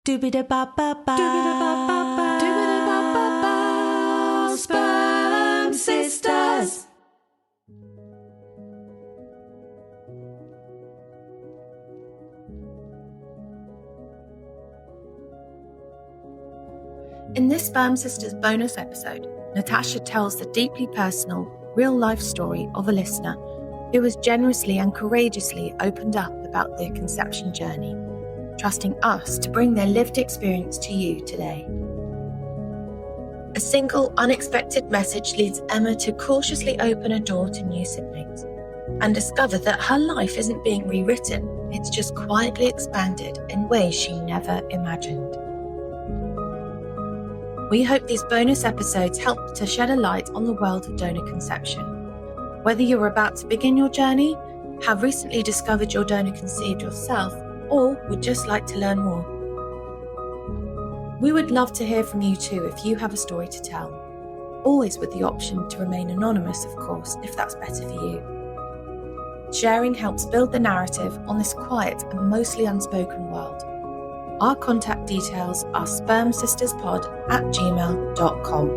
Doobie-da-ba-ba-ba. Doobie-da-ba-ba-ba. Doobie-da-ba-ba-ba. Sperm Sisters. In this Sperm Sisters bonus episode, Natasha tells the deeply personal, real-life story of a listener who has generously and courageously opened up about their conception journey, trusting us to bring their lived experience to you today. A single, unexpected message leads Emma to cautiously open a door to new siblings and discover that her life isn't being rewritten, it's just quietly expanded in ways she never imagined. We hope these bonus episodes help to shed a light on the world of donor conception. Whether you're about to begin your journey, have recently discovered your donor conceived yourself, or would just like to learn more. We would love to hear from you too if you have a story to tell. Always with the option to remain anonymous, of course, if that's better for you. Sharing helps build the narrative on this quiet and mostly unspoken world. Our contact details are spermsisterspod@gmail.com.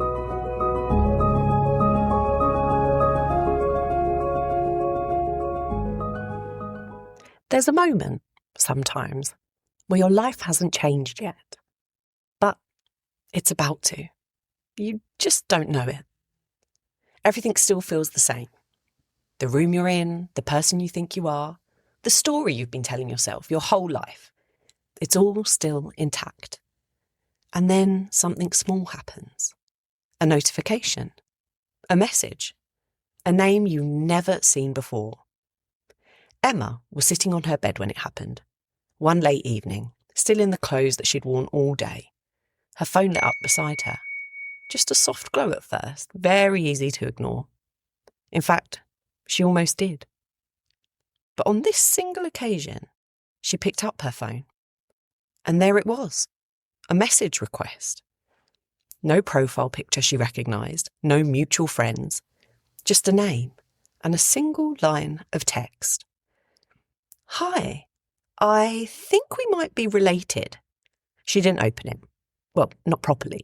There's a moment, sometimes, where your life hasn't changed yet, but it's about to. You just don't know it. Everything still feels the same. The room you're in, the person you think you are, the story you've been telling yourself your whole life. It's all still intact. And then something small happens. A notification. A message. A name you've never seen before. Emma was sitting on her bed when it happened. One late evening, still in the clothes that she'd worn all day. Her phone lit up beside her. Just a soft glow at first, very easy to ignore. In fact, she almost did. But on this single occasion, she picked up her phone. And there it was, a message request. No profile picture she recognised, no mutual friends, just a name and a single line of text. Hi, I think we might be related. She didn't open it. Well, not properly.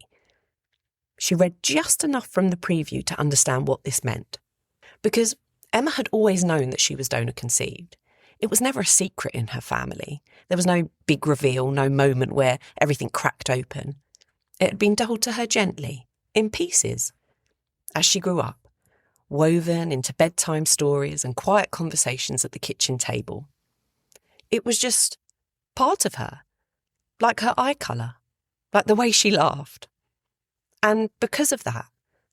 She read just enough from the preview to understand what this meant. Because Emma had always known that she was donor conceived. It was never a secret in her family. There was no big reveal, no moment where everything cracked open. It had been told to her gently, in pieces, as she grew up, woven into bedtime stories and quiet conversations at the kitchen table. It was just part of her, like her eye colour, like the way she laughed. And because of that,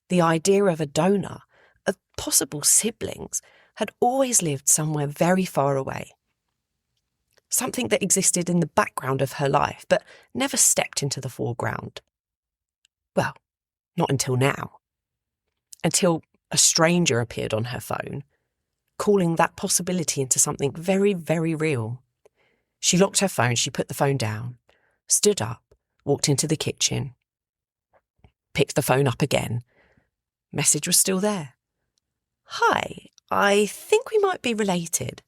the idea of a donor, of possible siblings, had always lived somewhere very far away. Something that existed in the background of her life, but never stepped into the foreground. Well, not until now. Until a stranger appeared on her phone, calling that possibility into something very, very real. She locked her phone, she put the phone down, stood up, walked into the kitchen, picked the phone up again. Message was still there. Hi, I think we might be related.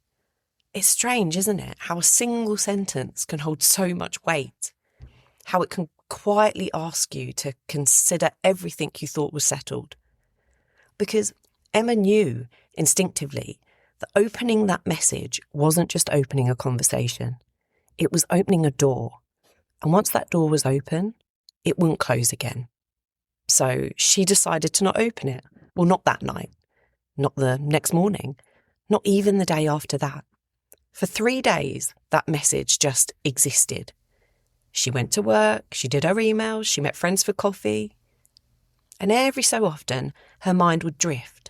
It's strange, isn't it, how a single sentence can hold so much weight, how it can quietly ask you to consider everything you thought was settled. Because Emma knew instinctively that opening that message wasn't just opening a conversation, it was opening a door. And once that door was open, it wouldn't close again. So she decided to not open it. Well, not that night. Not the next morning, not even the day after that. For 3 days, that message just existed. She went to work, she did her emails, she met friends for coffee. And every so often, her mind would drift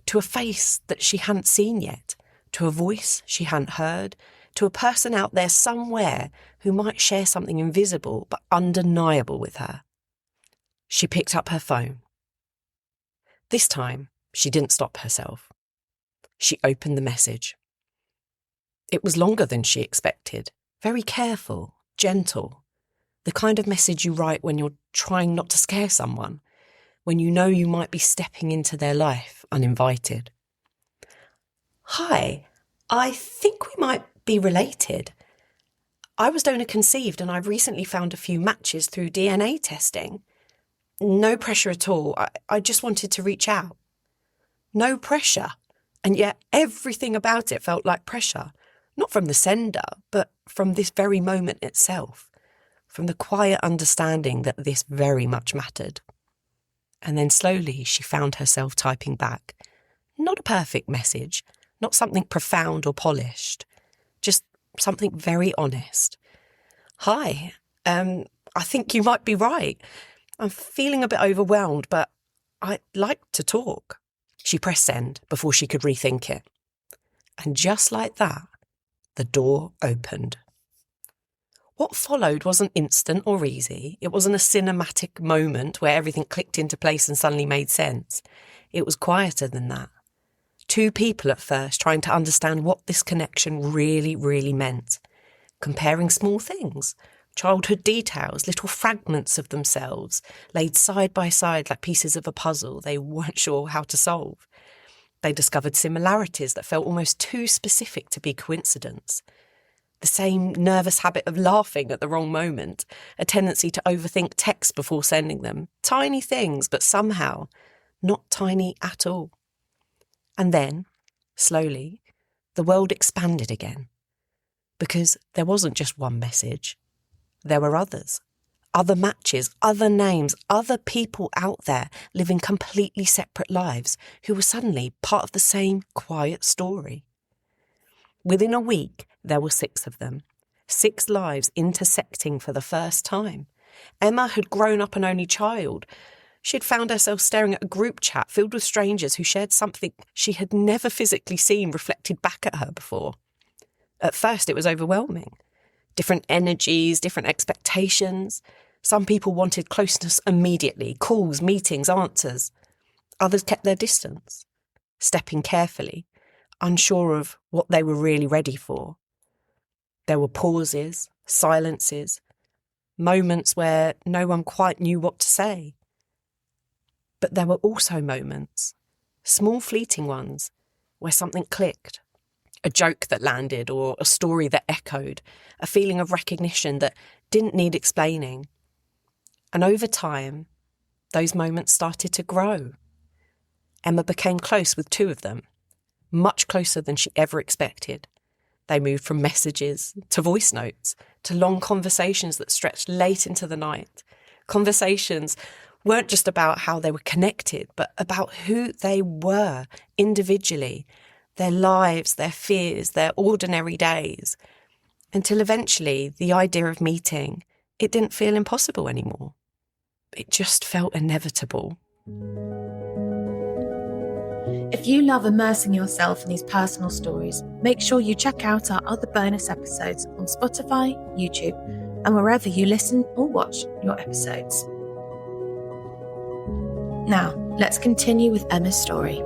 to a face that she hadn't seen yet, to a voice she hadn't heard, to a person out there somewhere who might share something invisible but undeniable with her. She picked up her phone. This time, she didn't stop herself. She opened the message. It was longer than she expected, very careful, gentle, the kind of message you write when you're trying not to scare someone, when you know you might be stepping into their life uninvited. Hi, I think we might be related. I was donor conceived and I've recently found a few matches through DNA testing. No pressure at all. I just wanted to reach out. No pressure. And yet everything about it felt like pressure. Not from the sender, but from this very moment itself. From the quiet understanding that this very much mattered. And then slowly she found herself typing back. Not a perfect message, not something profound or polished, just something very honest. Hi, I think you might be right. I'm feeling a bit overwhelmed, but I'd like to talk. She pressed send before she could rethink it. And just like that, the door opened. What followed wasn't instant or easy. It wasn't a cinematic moment where everything clicked into place and suddenly made sense. It was quieter than that. Two people at first trying to understand what this connection really, really meant. Comparing small things, childhood details, little fragments of themselves, laid side by side like pieces of a puzzle they weren't sure how to solve. They discovered similarities that felt almost too specific to be coincidence. The same nervous habit of laughing at the wrong moment, a tendency to overthink texts before sending them. Tiny things, but somehow not tiny at all. And then, slowly, the world expanded again. Because there wasn't just one message. There were others. Other matches, other names, other people out there living completely separate lives who were suddenly part of the same quiet story. Within a week, there were 6 of them. 6 lives intersecting for the first time. Emma had grown up an only child. She had found herself staring at a group chat filled with strangers who shared something she had never physically seen reflected back at her before. At first, it was overwhelming. Different energies, different expectations. Some people wanted closeness immediately, calls, meetings, answers. Others kept their distance, stepping carefully, unsure of what they were really ready for. There were pauses, silences, moments where no one quite knew what to say. But there were also moments, small fleeting ones, where something clicked. A joke that landed or a story that echoed, a feeling of recognition that didn't need explaining. And over time, those moments started to grow. Emma became close with 2 of them, much closer than she ever expected. They moved from messages to voice notes to long conversations that stretched late into the night. Conversations weren't just about how they were connected, but about who they were individually, their lives, their fears, their ordinary days. Until eventually the idea of meeting, it didn't feel impossible anymore. It just felt inevitable. If you love immersing yourself in these personal stories, make sure you check out our other bonus episodes on Spotify, YouTube, and wherever you listen or watch your episodes. Now, let's continue with Emma's story.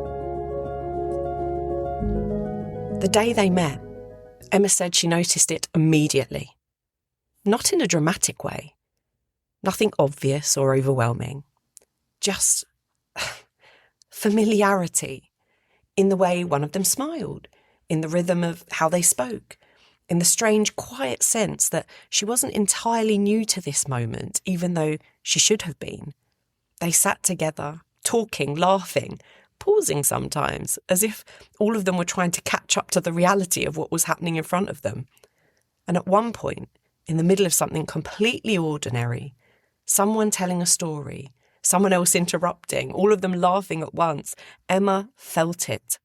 The day they met, Emma said she noticed it immediately. Not in a dramatic way. Nothing obvious or overwhelming. Just familiarity. In the way one of them smiled, in the rhythm of how they spoke, in the strange, quiet sense that she wasn't entirely new to this moment, even though she should have been. They sat together, talking, laughing, pausing sometimes, as if all of them were trying to catch up to the reality of what was happening in front of them. And at one point, in the middle of something completely ordinary, someone telling a story, someone else interrupting, all of them laughing at once, Emma felt it.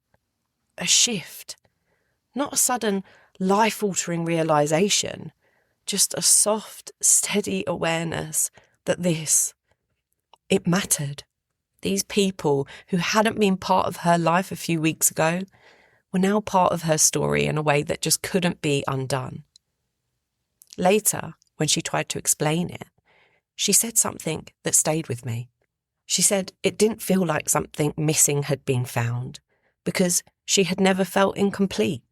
A shift. Not a sudden, life-altering realisation, just a soft, steady awareness that it mattered. These people who hadn't been part of her life a few weeks ago were now part of her story in a way that just couldn't be undone. Later, when she tried to explain it, she said something that stayed with me. She said it didn't feel like something missing had been found because she had never felt incomplete.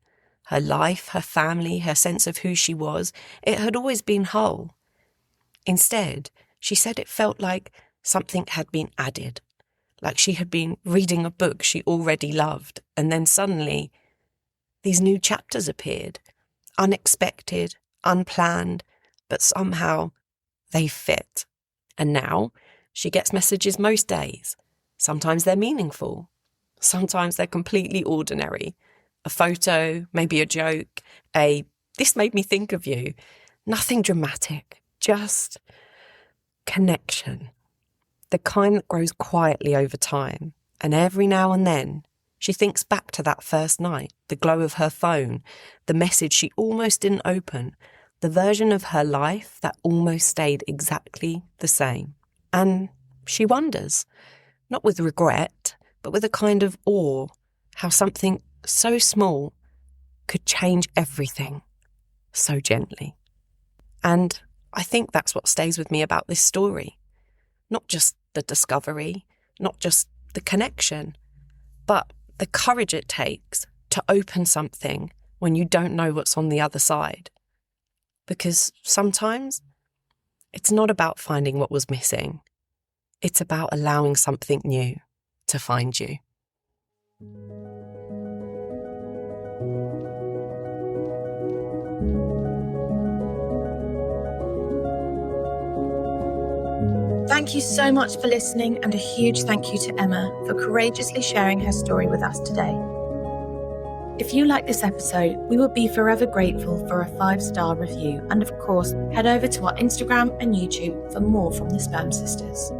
Her life, her family, her sense of who she was, it had always been whole. Instead, she said it felt like something had been added, like she had been reading a book she already loved, and then suddenly these new chapters appeared, unexpected, unplanned, but somehow they fit. And now she gets messages most days. Sometimes they're meaningful. Sometimes they're completely ordinary. A photo, maybe a joke, this made me think of you. Nothing dramatic, just connection. The kind that grows quietly over time. And every now and then, she thinks back to that first night, the glow of her phone, the message she almost didn't open, the version of her life that almost stayed exactly the same. And she wonders, not with regret, but with a kind of awe, how something so small could change everything so gently. And I think that's what stays with me about this story. Not just the discovery, not just the connection, but the courage it takes to open something when you don't know what's on the other side. Because sometimes it's not about finding what was missing. It's about allowing something new to find you. Thank you so much for listening, and a huge thank you to Emma for courageously sharing her story with us today. If you like this episode, we would be forever grateful for a 5-star review, and of course, head over to our Instagram and YouTube for more from the Sperm Sisters.